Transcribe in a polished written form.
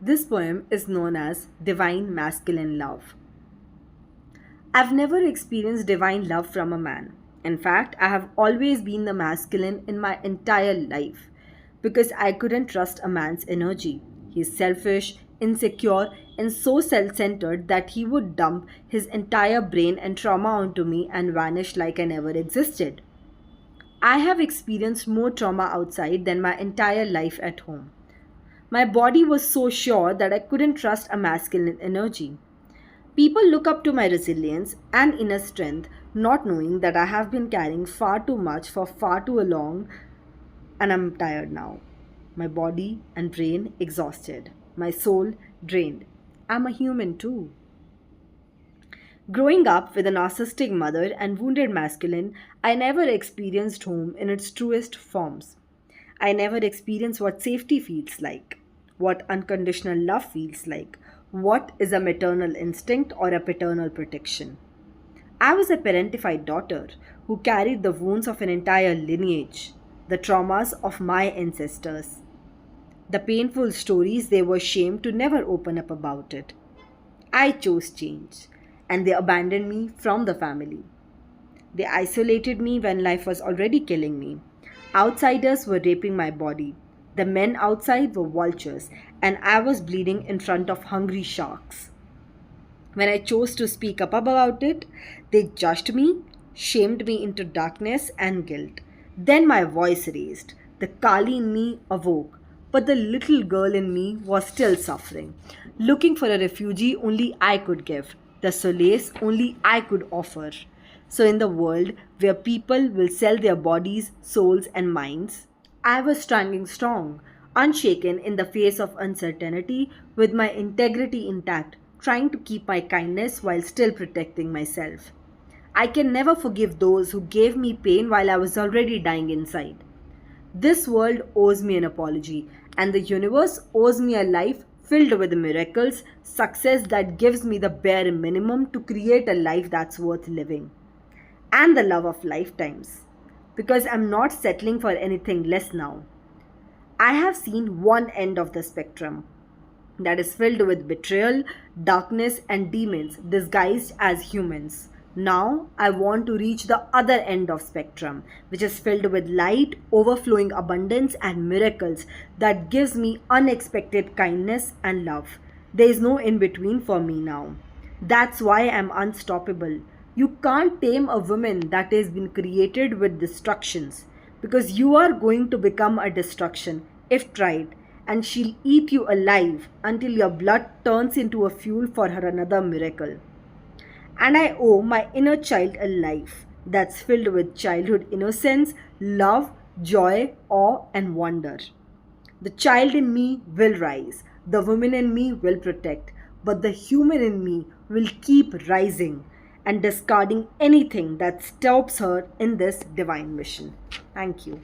This poem is known as Divine Masculine Love. I've never experienced divine love from a man. In fact, I have always been the masculine in my entire life because I couldn't trust a man's energy. He's selfish, insecure, and so self centered that he would dump his entire brain and trauma onto me and vanish like I never existed. I have experienced more trauma outside than my entire life at home. My body was so sure that I couldn't trust a masculine energy. People look up to my resilience and inner strength, not knowing that I have been carrying far too much for far too long and I'm tired now. My body and brain exhausted, my soul drained. I'm a human too. Growing up with a narcissistic mother and wounded masculine, I never experienced home in its truest forms. I never experienced what safety feels like, what unconditional love feels like, what is a maternal instinct or a paternal protection. I was a parentified daughter who carried the wounds of an entire lineage, the traumas of my ancestors, the painful stories they were shamed to never open up about it. I chose change, and they abandoned me from the family. They isolated me when life was already killing me. Outsiders were raping my body. The men outside were vultures, and I was bleeding in front of hungry sharks. When I chose to speak up about it, they judged me, shamed me into darkness and guilt. Then my voice raised. The Kali in me awoke, but the little girl in me was still suffering, looking for a refugee only I could give, the solace only I could offer. So, in the world where people will sell their bodies, souls, and minds, I was standing strong, unshaken in the face of uncertainty, with my integrity intact, trying to keep my kindness while still protecting myself. I can never forgive those who gave me pain while I was already dying inside. This world owes me an apology, and the universe owes me a life filled with miracles, success that gives me the bare minimum to create a life that's worth living, and the love of lifetimes. Because I'm not settling for anything less now. I have seen one end of the spectrum that is filled with betrayal, darkness, and demons disguised as humans. Now I want to reach the other end of spectrum, which is filled with light, overflowing abundance, and miracles that gives me unexpected kindness and love. There is no in between for me now. That's why I'm unstoppable. You can't tame a woman that has been created with destructions, because you are going to become a destruction if tried, and she'll eat you alive until your blood turns into a fuel for her another miracle. And I owe my inner child a life that's filled with childhood innocence, love, joy, awe, and wonder. The child in me will rise, the woman in me will protect, but the human in me will keep rising and discarding anything that stops her in this divine mission. Thank you.